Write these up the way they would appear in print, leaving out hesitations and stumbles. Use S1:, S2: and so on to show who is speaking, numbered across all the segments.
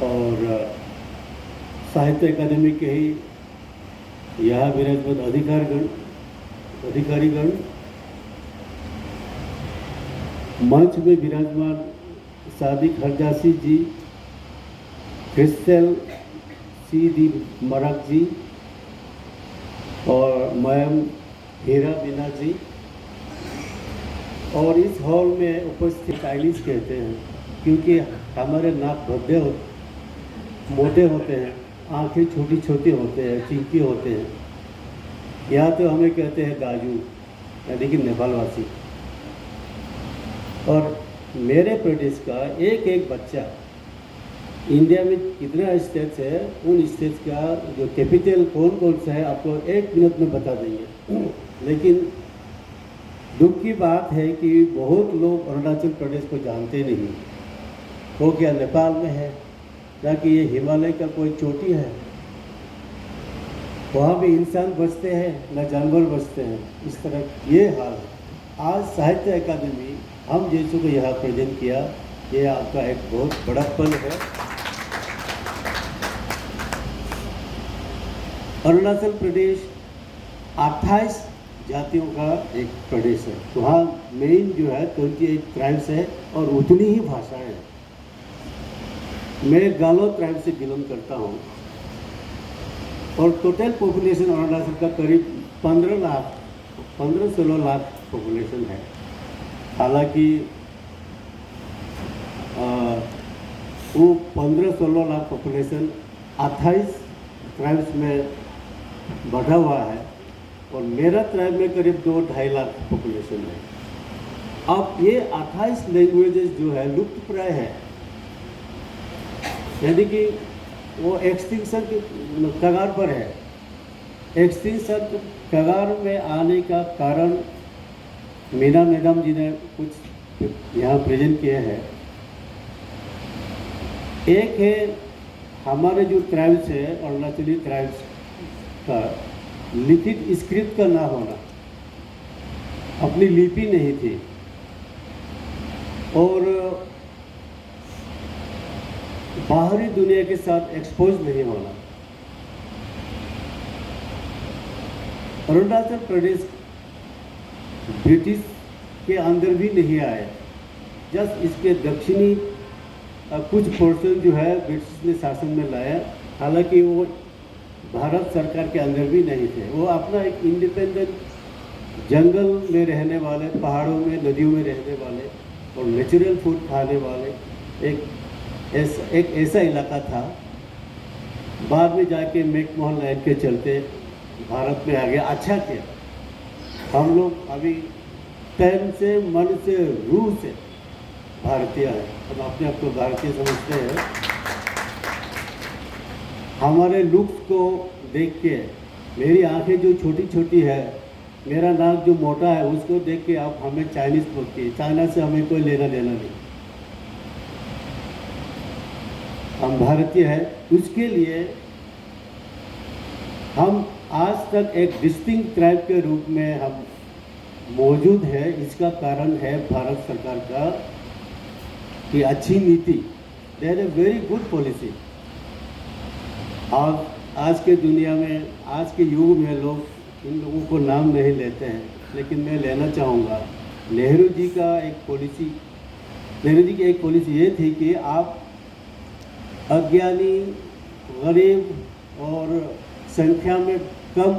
S1: और साहित्य अकादमी के ही यहाँ विराजमान अधिकारीगण, मंच में विराजमान सादिक हरजासी जी, क्रिस्टल सी डी मरक जी और मैम हीरा बीना जी, और इस हॉल में उपस्थित स्टाइलिश कहते हैं क्योंकि हमारे नाक भद्दे मोटे होते हैं, आंखें छोटी छोटी होते हैं, चिंकी होते हैं। यहाँ तो हमें कहते हैं गाजू, यानी कि नेपालवासी। और मेरे प्रदेश का एक एक बच्चा, इंडिया में कितने स्टेट्स है, उन स्टेट्स का जो कैपिटल कौन कौन सा है आपको 1 मिनट में बता देंगे। लेकिन दुख की बात है कि बहुत लोग अरुणाचल प्रदेश को जानते नहीं। वो क्या नेपाल में है, क्या कि ये हिमालय का कोई चोटी है, वहाँ भी इंसान बसते हैं न जानवर बसते हैं, इस तरह ये हाल है। आज साहित्य अकादमी हम जैसों को यहाँ प्रेजेंट किया, ये आपका एक बहुत बड़ा पल है। अरुणाचल प्रदेश 28 जातियों का एक प्रदेश है। वहाँ मेन जो है 28 ट्राइब्स है और उतनी ही भाषाएं हैं। मैं गालो ट्राइब से बिलोंग करता हूँ और टोटल पॉपुलेशन अरुणाचल का करीब 15-16 लाख पॉपुलेशन है। हालांकि वो 15-16 लाख पॉपुलेशन 28 ट्राइब्स में बढ़ा हुआ है और मेरा ट्राइब में करीब 2-2.5 लाख पॉपुलेशन है। अब ये 28 लैंग्वेजेस जो है लुप्त प्राय है, यानी कि वो एक्सटिंक्शन के कगार पर है। एक्सटिंक्शन कगार में आने का कारण मीना मैडम जी ने कुछ यहाँ प्रेजेंट किए हैं। एक है हमारे जो ट्राइब्स है, अरुणाचली ट्राइब्स का लिखित स्क्रिप्ट का ना होना, अपनी लिपि नहीं थी और बाहरी दुनिया के साथ एक्सपोज नहीं होना। अरुणाचल प्रदेश ब्रिटिश के अंदर भी नहीं आए, जस्ट इसके दक्षिणी कुछ पोर्शन जो है ब्रिटिश ने शासन में लाया। हालांकि वो भारत सरकार के अंदर भी नहीं थे, वो अपना एक इंडिपेंडेंट जंगल में रहने वाले, पहाड़ों में, नदियों में रहने वाले और नेचुरल फूड खाने वाले एक ऐसा इलाका था। बाद में जाके मैकमोहन लाइन के चलते भारत में आ गया। अच्छा किया, हम लोग अभी तन से, मन से, रूह से भारतीय है। हम अपने आप को भारतीय समझते हैं। हमारे लुक्स को देख के, मेरी आंखें जो छोटी छोटी है, मेरा नाक जो मोटा है, उसको देख के आप हमें चाइनीज़ बोलते हैं। चाइना से हमें कोई लेना देना नहीं, हम भारतीय है। उसके लिए हम आज तक एक डिस्टिंक्ट ट्राइब के रूप में हम मौजूद है। इसका कारण है भारत सरकार का की अच्छी नीति। There a very good policy. आज के दुनिया में, आज के युग में लोग इन लोगों को नाम नहीं लेते हैं, लेकिन मैं लेना चाहूँगा। नेहरू जी की एक पॉलिसी ये थी कि आप अज्ञानी, गरीब और संख्या में कम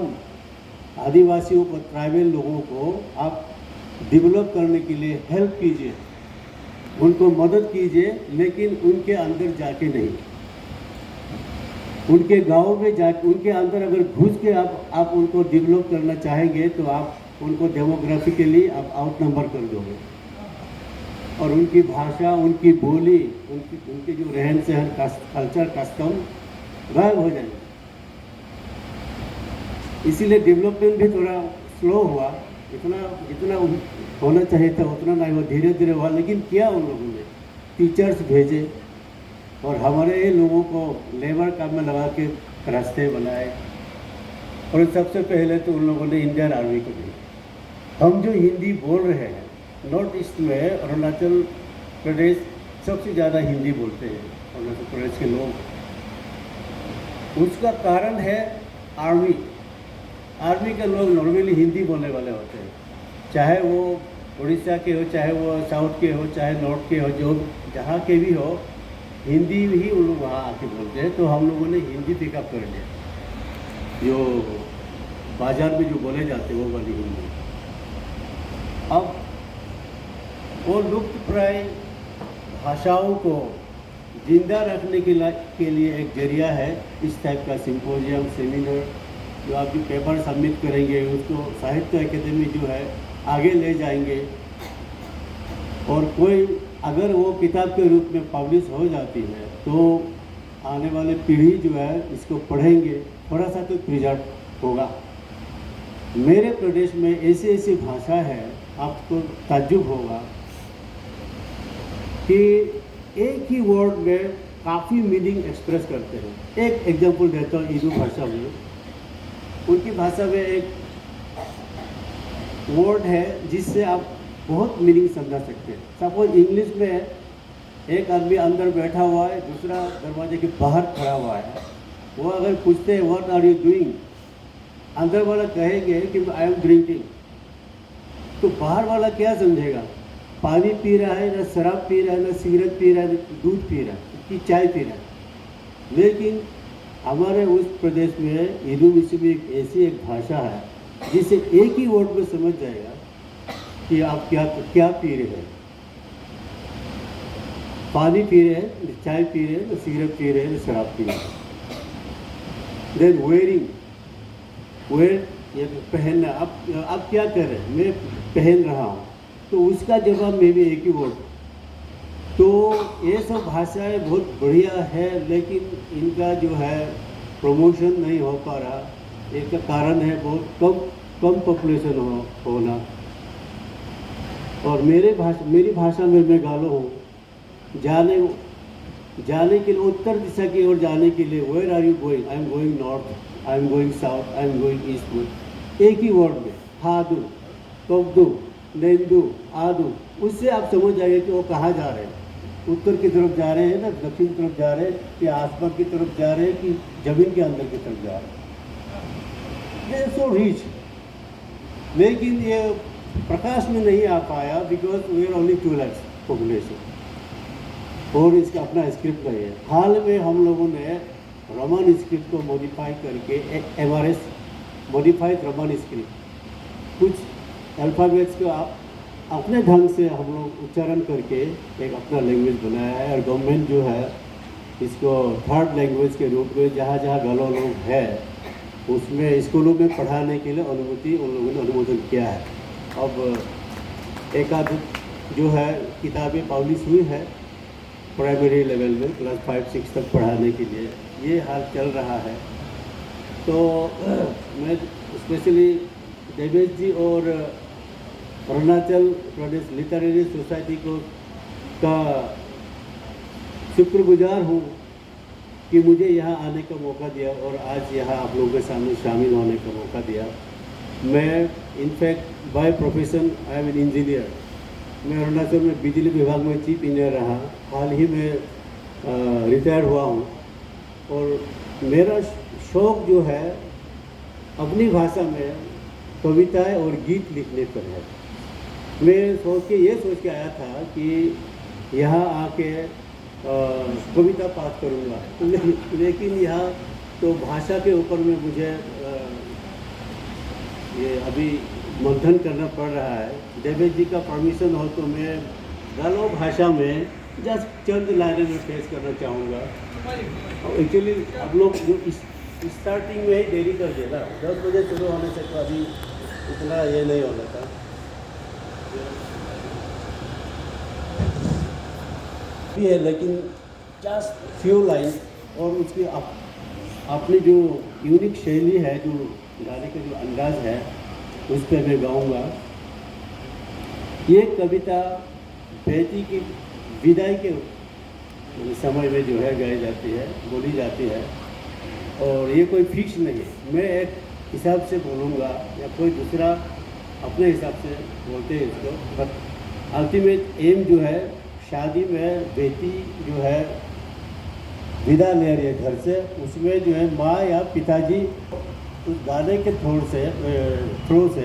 S1: आदिवासियों को, ट्राइबल लोगों को आप डेवलप करने के लिए हेल्प कीजिए, उनको मदद कीजिए, लेकिन उनके अंदर जाके नहीं। उनके गांव में जाके, उनके अंदर अगर घुस के आप उनको डेवलप करना चाहेंगे तो आप उनको डेमोग्राफिकली आप आउट नंबर कर दोगे और उनकी भाषा, उनकी बोली, उनके जो रहन सहन, कल्चर, कस्टम गायब हो जाएंगे। इसीलिए डेवलपमेंट भी थोड़ा स्लो हुआ। जितना होना चाहिए था उतना नहीं हुआ, धीरे धीरे हुआ। लेकिन किया उन लोगों ने, टीचर्स भेजे और हमारे लोगों को लेबर काम में लगा के रास्ते बनाए। और सबसे पहले तो उन लोगों ने इंडियन आर्मी को दिया। हम जो हिंदी बोल रहे हैं, नॉर्थ ईस्ट में अरुणाचल प्रदेश सबसे ज़्यादा हिंदी बोलते हैं अरुणाचल प्रदेश के लोग। उसका कारण है आर्मी। आर्मी के लोग नॉर्मली हिंदी बोलने वाले होते हैं, चाहे वो उड़ीसा के हो, चाहे वो साउथ के हो, चाहे नॉर्थ के हो, जो जहाँ के भी हो, हिंदी ही उन लोग वहाँ आके बोलते हैं। तो हम लोगों ने हिंदी पिकअप कर लिया, जो बाजार में जो बोले जाते हैं वो वाली हिंदी। अब वो लुप्त प्राय भाषाओं को जिंदा रखने के लिए एक जरिया है इस टाइप का सिंपोजियम, सेमिनार, जो आप जो पेपर सबमिट करेंगे उसको साहित्य अकेदमी जो है आगे ले जाएंगे, और कोई अगर वो किताब के रूप में पब्लिश हो जाती है तो आने वाले पीढ़ी जो है इसको पढ़ेंगे, थोड़ा सा तो प्रिजर्व होगा। मेरे प्रदेश में ऐसी ऐसी भाषा है, आपको ताज्जुब होगा कि एक ही वर्ड में काफ़ी मीनिंग एक्सप्रेस करते हैं। एक एग्जांपल देता हूँ इदू भाषा में। उनकी भाषा में एक वर्ड है जिससे आप बहुत मीनिंग समझा सकते हैं। सपोज इंग्लिश में एक आदमी अंदर बैठा हुआ है, दूसरा दरवाजे के बाहर खड़ा हुआ है, वो अगर पूछते हैं व्हाट आर यू डूइंग, अंदर वाला कहेंगे कि आई एम ड्रिंकिंग, तो बाहर वाला क्या समझेगा? पानी पी रहा है, ना शराब पी रहा है, ना सिगरेट पी रहा है, ना दूध पी रहा है, कि चाय पी रहा है। लेकिन हमारे उस प्रदेश में इदू विषय में एक ऐसी एक भाषा है जिसे एक ही वर्ड में समझ जाएगा कि आप क्या पी रहे हैं। पानी पी रहे हैं, चाय पी रहे हैं, सिगरेट पी रहे हैं, शराब पी रहे हैं। देन वेयरिंग, वेयर ये पहनना, आप क्या कर रहे हैं? मैं पहन रहा हूँ, तो उसका जवाब में भी एक ही वर्ड। तो ये सब भाषाएं बहुत बढ़िया है, लेकिन इनका जो है प्रमोशन नहीं हो पा रहा। एक कारण है बहुत कम पॉपुलेशन होना। और मेरी भाषा में मैं गालो हूँ, जाने के लिए, उत्तर दिशा की ओर जाने के लिए where are you going? I am going north, I am going south, I am going east. एक ही वर्ड में हादू, कब्दू, नेंदू, आदू, उससे आप समझ जाइए कि वो कहाँ जा रहे हैं। उत्तर की तरफ जा रहे हैं ना दक्षिण की तरफ जा रहे हैं, कि आसमान की तरफ जा रहे हैं, कि जमीन के अंदर की तरफ जा रहे हैं। सो रीच, लेकिन ये प्रकाश में नहीं आ पाया because we are only 2 lakh population, और इसका अपना स्क्रिप्ट नहीं है। हाल में हम लोगों ने रोमन स्क्रिप्ट को मॉडिफाई करके एक MRS मॉडिफाइड रोमन स्क्रिप्ट, कुछ अल्फ़ाबेट्स को आप अपने ढंग से हम लोग उच्चारण करके एक अपना लैंग्वेज बनाया है। और गवर्नमेंट जो है इसको 3rd लैंग्वेज के रूप में जहाँ जहाँ गालो लोग है उसमें स्कूलों में पढ़ाने के लिए अनुमति उन लोगों ने अनुमोदन किया है। अब एक आध जो है किताबें पब्लिश हुई है प्राइमरी लेवल में, क्लास 5-6 तक पढ़ाने के लिए, ये हाल चल रहा है। तो मैं स्पेशली देवेश जी और अरुणाचल प्रदेश लिटरेरी सोसाइटी का शुक्रगुजार हूँ कि मुझे यहाँ आने का मौका दिया और आज यहाँ आप लोगों के सामने शामिल होने का मौका दिया। मैं in fact by profession I am an engineer. मैं अरुणाचल में बिजली विभाग में चीफ इंजीनियर रहा, हाल ही में रिटायर हुआ हूँ। और मेरा शौक़ जो है अपनी भाषा में कविताएं और गीत लिखने पर है। मैं ये सोच के आया था कि यहाँ आके कविता पाठ करूँगा, लेकिन यहाँ तो भाषा के ऊपर में मुझे ये अभी मंथन करना पड़ रहा है। देवेश जी का परमिशन हो तो मैं गालो भाषा में जस्ट चंद लाइनें में पेश करना चाहूँगा। एक्चुअली आप लोग जो स्टार्टिंग में ही देरी कर दिया था, 10 बजे शुरू होने से तो अभी इतना ये नहीं होना था। भी है, लेकिन जस्ट फ्यू लाइन, और उसकी अपनी जो यूनिक शैली है, जो गाने का जो अंदाज है, उस पर मैं गाऊंगा। ये कविता बेटी की विदाई के समय में जो है गाई जाती है, बोली जाती है, और ये कोई फिक्स नहीं है। मैं एक हिसाब से बोलूँगा या कोई दूसरा अपने हिसाब से बोलते हैं इसको, बट अल्टीमेट एम जो है शादी में बेटी जो है विदा ले रही है घर से, उसमें जो है माँ या पिताजी उस गाने के थ्रू से